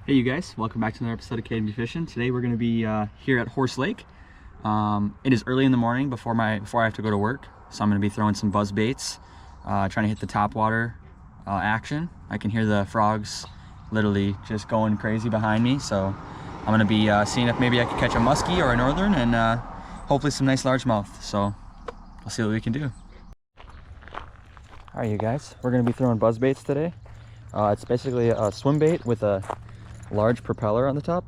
Hey you guys, welcome back to another episode of KMB Fishing. Today we're going to be here at Horse Lake. It is early in the morning before I have to go to work, so I'm going to be throwing some buzz baits, trying to hit the top water action. I can hear the frogs literally just going crazy behind me, so I'm going to be seeing if maybe I can catch a muskie or a northern and hopefully some nice largemouth. So we'll see what we can do. All right, you guys, we're going to be throwing buzz baits today. It's basically a swim bait with a large propeller on the top,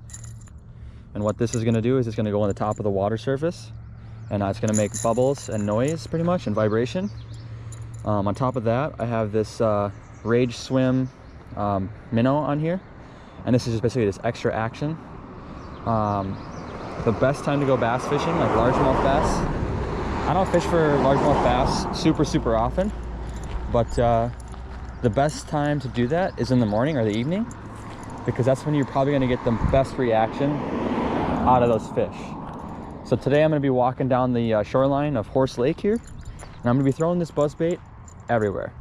and what this is going to do is it's going to go on the top of the water surface, and it's going to make bubbles and noise pretty much and vibration. On top of that, I have this Rage Swim minnow on here, and this is just basically this extra action. The best time to go bass fishing, like largemouth bass, I don't fish for largemouth bass super often, but the best time to do that is in the morning or the evening, because that's when you're probably going to get the best reaction out of those fish. So today I'm going to be walking down the shoreline of Horse Lake here, and I'm going to be throwing this buzz bait everywhere.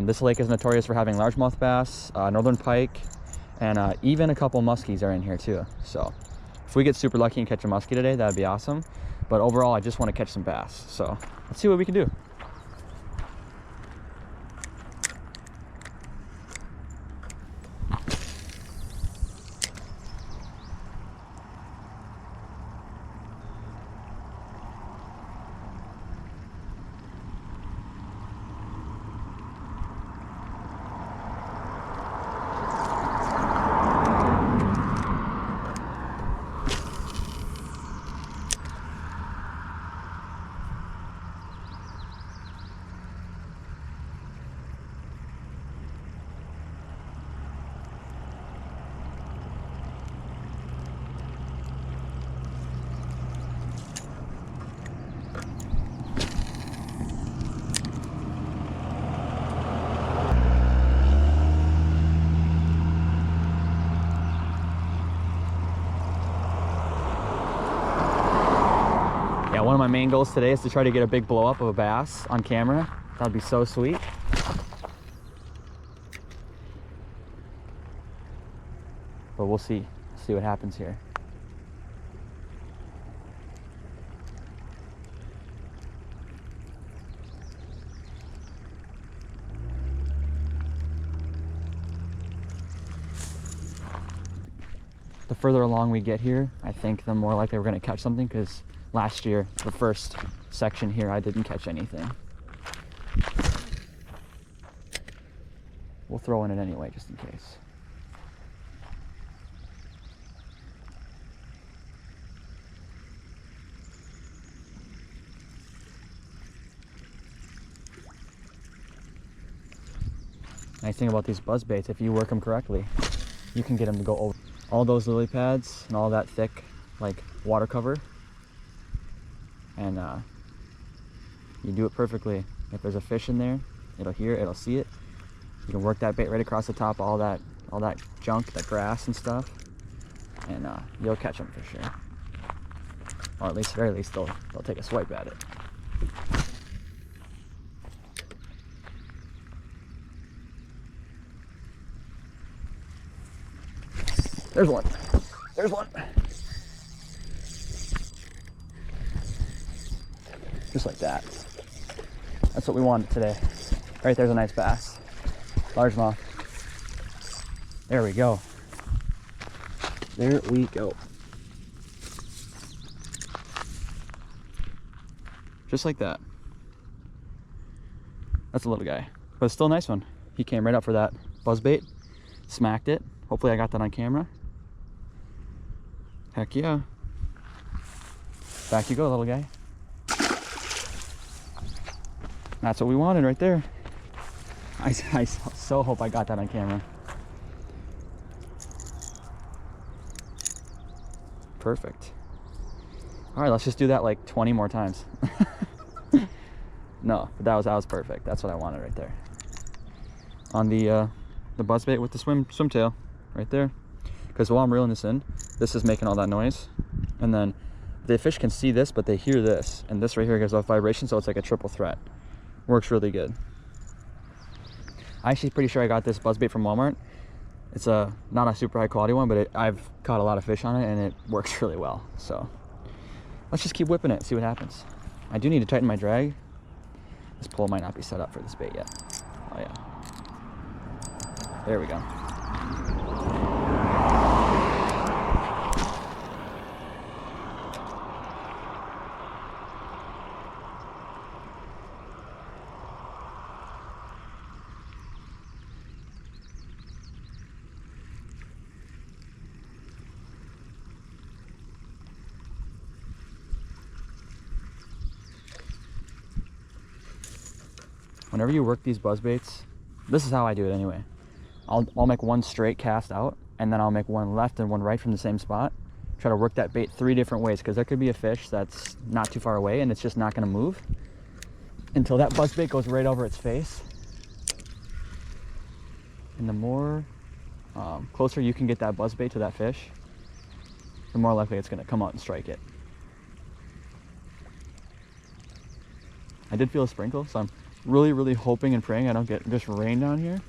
This lake is notorious for having largemouth bass, northern pike, and even a couple muskies are in here too. So if we get super lucky and catch a muskie today, that'd be awesome. But overall, I just want to catch some bass. So let's see what we can do. One of my main goals today is to try to get a big blow up of a bass on camera. That'd be so sweet. But we'll see what happens here. The further along we get here, I think the more likely we're going to catch something, because last year, the first section here, I didn't catch anything. We'll throw in it anyway, just in case. Nice thing about these buzz baits, if you work them correctly, you can get them to go over all those lily pads and all that thick, like, water cover. And you do it perfectly. If there's a fish in there, it'll hear it, it'll see it. You can work that bait right across the top of all that junk, that grass and stuff, and you'll catch them for sure. Or at least, very least, they'll take a swipe at it. There's one. There's one. Just like that. That's what we wanted today. Right there's a nice bass. Largemouth. There we go. There we go. Just like that. That's a little guy, but it's still a nice one. He came right up for that buzz bait, smacked it. Hopefully I got that on camera. Heck yeah. Back you go, little guy. That's what we wanted right there. I so hope I got that on camera. Perfect. All right, let's just do that like 20 more times. No, but that was perfect. That's what I wanted right there. On the buzzbait with the swim tail right there. Because while I'm reeling this in, this is making all that noise, and then the fish can see this, but they hear this, and this right here gives off vibration, so it's like a triple threat. Works really good. I'm actually pretty sure I got this buzzbait from Walmart. It's not a super high quality one, but I've caught a lot of fish on it and it works really well. So let's just keep whipping it, see what happens. I do need to tighten my drag. This pole might not be set up for this bait yet. Oh yeah. There we go. Whenever you work these buzz baits, this is how I do it anyway. I'll make one straight cast out, and then I'll make one left and one right from the same spot. Try to work that bait 3 different ways, because there could be a fish that's not too far away and it's just not going to move until that buzz bait goes right over its face. And the more closer you can get that buzz bait to that fish, the more likely it's going to come out and strike it. I did feel a sprinkle, so I'm really hoping and praying I don't get just rain down here.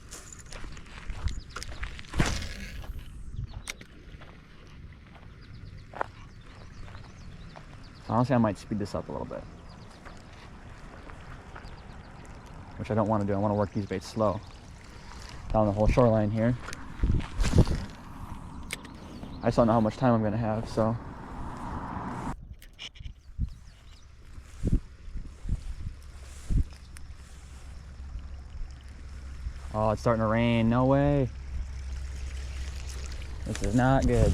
So honestly, I might speed this up a little bit, which I don't want to do. I want to work these baits slow down the whole shoreline here. I just don't know how much time I'm going to have, so. Oh, it's starting to rain. No way. This is not good.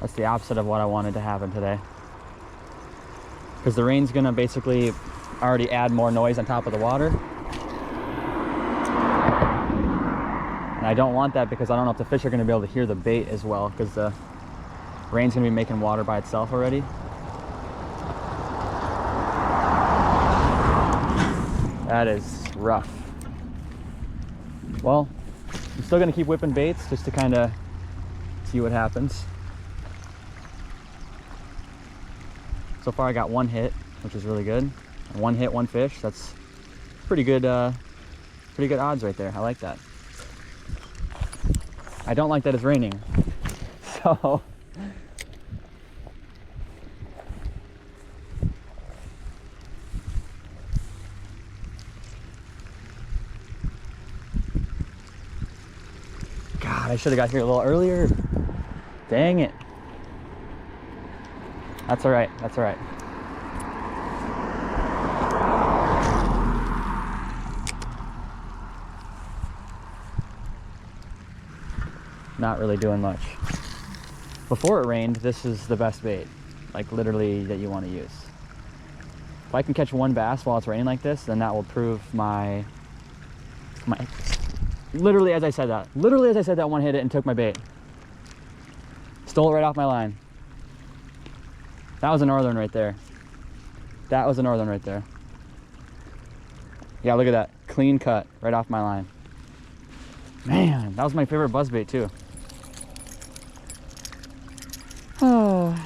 That's the opposite of what I wanted to happen today. Because the rain's gonna basically already add more noise on top of the water. And I don't want that, because I don't know if the fish are gonna be able to hear the bait as well, because the rain's gonna be making water by itself already. That is rough. Well, I'm still gonna keep whipping baits just to kind of see what happens. So far I got 1 hit, which is really good. 1 hit, 1 fish. That's pretty good odds right there. I like that. I don't like that it's raining. So God, I should have got here a little earlier. Dang it. That's all right. That's all right. Not really doing much. Before it rained, this is the best bait, like literally, that you want to use. If I can catch 1 bass while it's raining like this, then that will prove my literally as I said that 1 hit it and took my bait. Stole it right off my line. That was a northern right there. That was a northern right there. Yeah, look at that. Clean cut right off my line. Man, that was my favorite buzzbait too. Oh,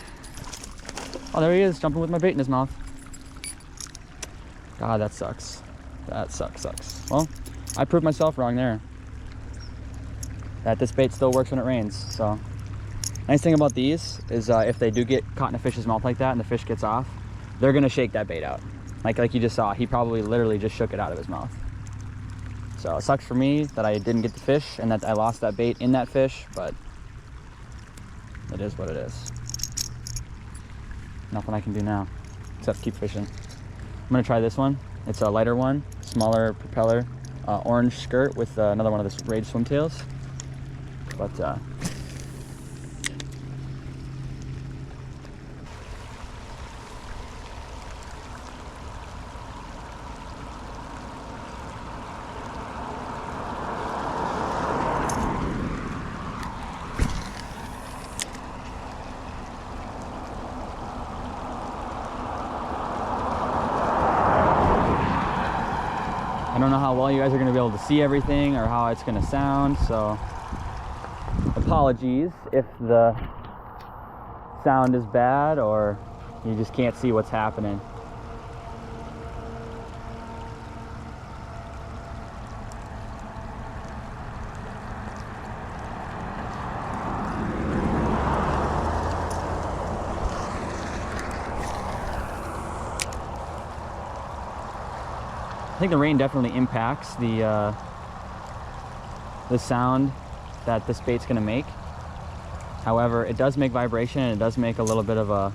there he is, jumping with my bait in his mouth. God, that sucks. That sucks. Well, I proved myself wrong there. That this bait still works when it rains, so. Nice thing about these is if they do get caught in a fish's mouth like that and the fish gets off, they're gonna shake that bait out. Like you just saw, he probably literally just shook it out of his mouth. So it sucks for me that I didn't get the fish and that I lost that bait in that fish, but it is what it is. Nothing I can do now, except keep fishing. I'm gonna try this one. It's a lighter one, smaller propeller, orange skirt with another one of the Rage swimtails. But I don't know how well you guys are going to be able to see everything or how it's going to sound, so apologies if the sound is bad or You just can't see what's happening. I think the rain definitely impacts the sound that this bait's gonna make. However, it does make vibration, and it does make a little bit of a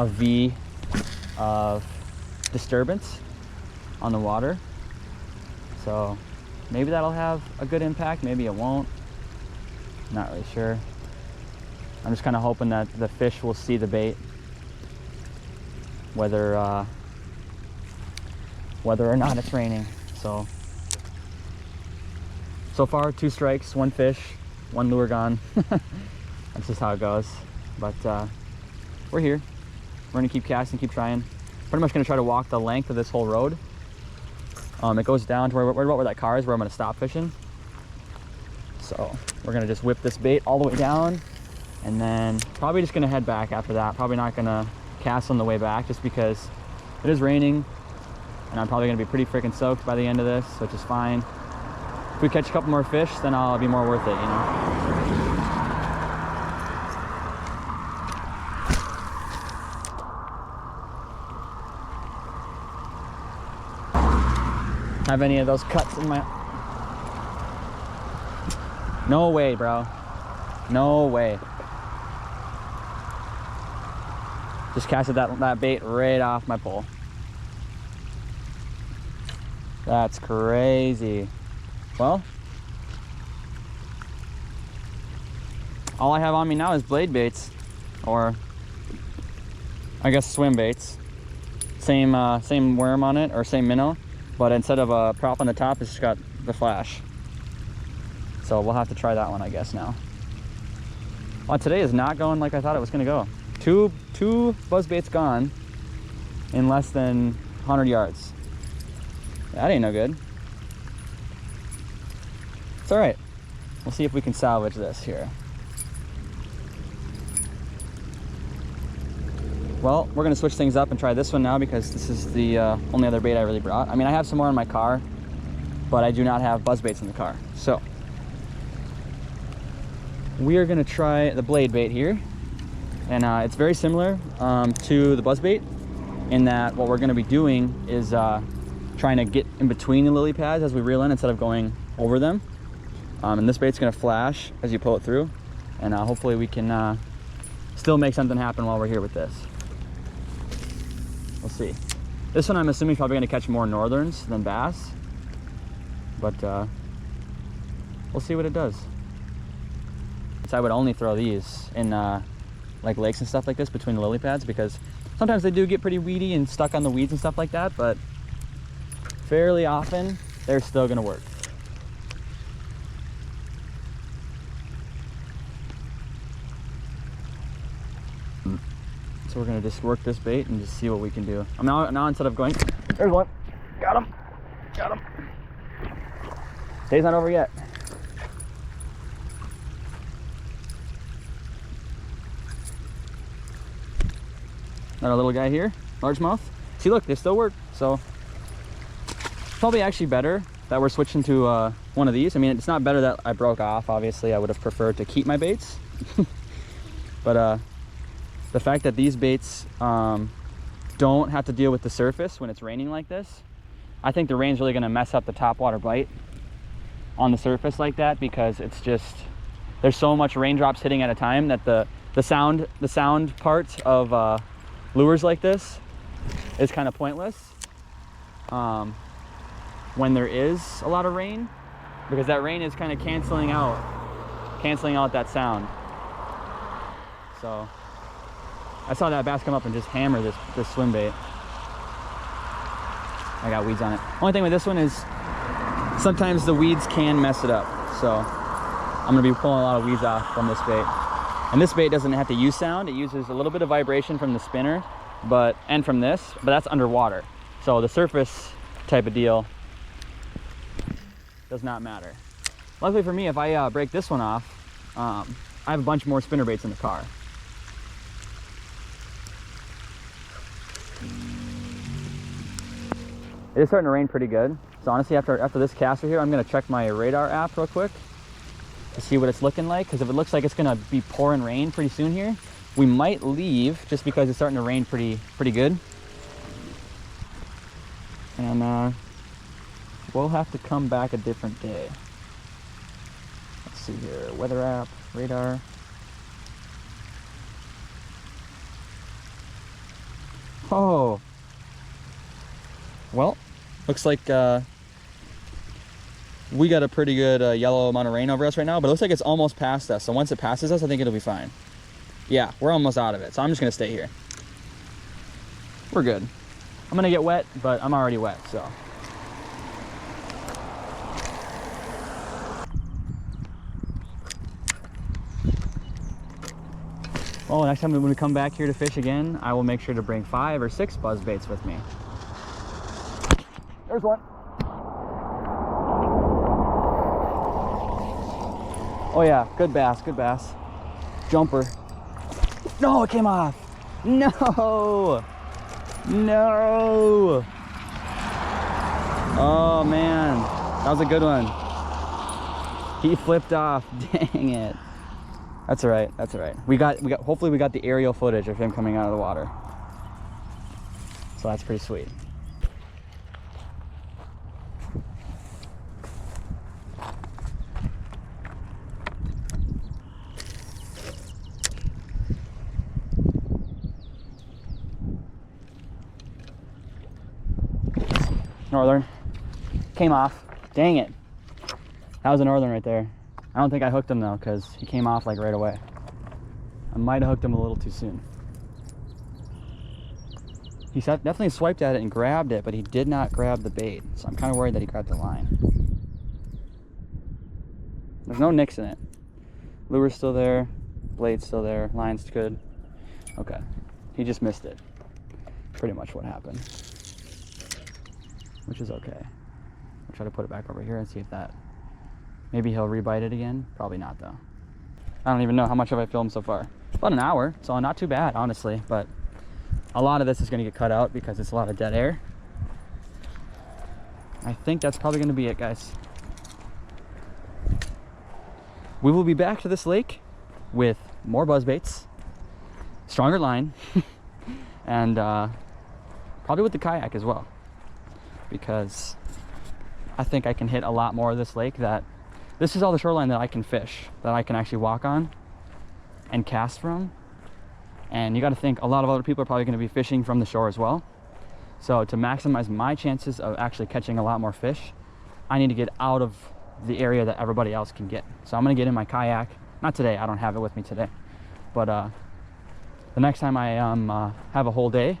V of disturbance on the water. So maybe that'll have a good impact, maybe it won't. Not really sure. I'm just kind of hoping that the fish will see the bait, whether or not it's raining. So far, 2 strikes, 1 fish, 1 lure gone. That's just how it goes. But we're here. We're gonna keep casting, keep trying. Pretty much gonna try to walk the length of this whole road. It goes down to where that car is, where I'm gonna stop fishing. So we're gonna just whip this bait all the way down, and then probably just gonna head back after that. Probably not gonna cast on the way back, just because it is raining, and I'm probably gonna be pretty freaking soaked by the end of this, which is fine. If we catch a couple more fish, then I'll be more worth it, you know? Have any of those cuts in my... No way, bro. No way. Just casted that bait right off my pole. That's crazy. Well, all I have on me now is blade baits, or I guess swim baits. Same worm on it, or same minnow, but instead of a prop on the top, it's just got the flash. So we'll have to try that one, I guess, now. Well, today is not going like I thought it was gonna go. Two buzz baits gone in less than 100 yards. That ain't no good. It's all right. We'll see if we can salvage this here. Well, we're gonna switch things up and try this one now, because this is the only other bait I really brought. I mean, I have some more in my car, but I do not have buzz baits in the car. So we are gonna try the blade bait here. And it's very similar to the buzz bait, in that what we're gonna be doing is trying to get in between the lily pads as we reel in, instead of going over them. And this bait's gonna flash as you pull it through, and hopefully we can still make something happen while we're here with this. We'll see. This one I'm assuming is probably gonna catch more northerns than bass, but we'll see what it does. So I would only throw these in like lakes and stuff like this, between the lily pads, because sometimes they do get pretty weedy and stuck on the weeds and stuff like that, but fairly often they're still gonna work. So we're gonna just work this bait and just see what we can do. I'm now instead of going, there's one, got him. Day's not over yet. Another little guy here, largemouth. See, look, they still work. So probably actually better that we're switching to one of these. I mean, it's not better that I broke off. Obviously, I would have preferred to keep my baits. But the fact that these baits don't have to deal with the surface when it's raining like this, I think the rain's really gonna mess up the topwater bite on the surface like that, because it's just, there's so much raindrops hitting at a time that the sound part of lures like this is kind of pointless when there is a lot of rain, because that rain is kind of canceling out that sound. So I saw that bass come up and just hammer this swim bait. I got weeds on it. Only thing with this one is sometimes the weeds can mess it up, so I'm gonna be pulling a lot of weeds off from this bait. And this bait doesn't have to use sound. It uses a little bit of vibration from the spinner, and from this, but that's underwater. So the surface type of deal does not matter. Luckily for me, if I break this one off, I have a bunch more spinner baits in the car. It is starting to rain pretty good. So honestly, after this caster here, I'm gonna check my radar app real quick to see what it's looking like. Because if it looks like it's gonna be pouring rain pretty soon here, we might leave just because it's starting to rain pretty good. And we'll have to come back a different day. Let's see here, weather app, radar. Oh, well, looks like we got a pretty good yellow amount of rain over us right now, but it looks like it's almost past us. So once it passes us, I think it'll be fine. Yeah, we're almost out of it. So I'm just gonna stay here. We're good. I'm gonna get wet, but I'm already wet, so. Well, next time when we come back here to fish again, I will make sure to bring 5 or 6 buzz baits with me. There's one. Oh yeah, good bass, good bass. Jumper. No, it came off. No. No. Oh man, that was a good one. He flipped off. Dang it. That's all right. That's all right. Hopefully we got the aerial footage of him coming out of the water. So that's pretty sweet. Northern. Came off. Dang it. That was a northern right there. I don't think I hooked him though, because he came off like right away. I might have hooked him a little too soon. He definitely swiped at it and grabbed it, but he did not grab the bait. So I'm kind of worried that he grabbed the line. There's no nicks in it. Lure's still there. Blade's still there. Line's good. Okay. He just missed it. Pretty much what happened. Which is okay. I'll try to put it back over here and see if that... Maybe he'll rebite it again. Probably not though. I don't even know how much have I filmed so far. About an hour, so not too bad, honestly. But a lot of this is going to get cut out because it's a lot of dead air. I think that's probably going to be it, guys. We will be back to this lake with more buzzbaits, stronger line, and probably with the kayak as well. Because I think I can hit a lot more of this lake. This is all the shoreline that I can fish, that I can actually walk on and cast from. And you got to think a lot of other people are probably going to be fishing from the shore as well. So to maximize my chances of actually catching a lot more fish, I need to get out of the area that everybody else can get. So I'm going to get in my kayak. Not today, I don't have it with me today. But the next time I have a whole day,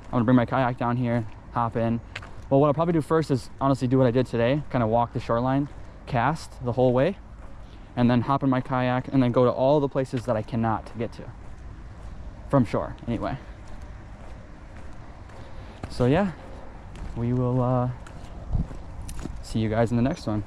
I'm going to bring my kayak down here, hop in. Well, what I'll probably do first is honestly do what I did today, kind of walk the shoreline, cast the whole way, and then hop in my kayak and then go to all the places that I cannot get to. From shore, anyway. So yeah, we will see you guys in the next one.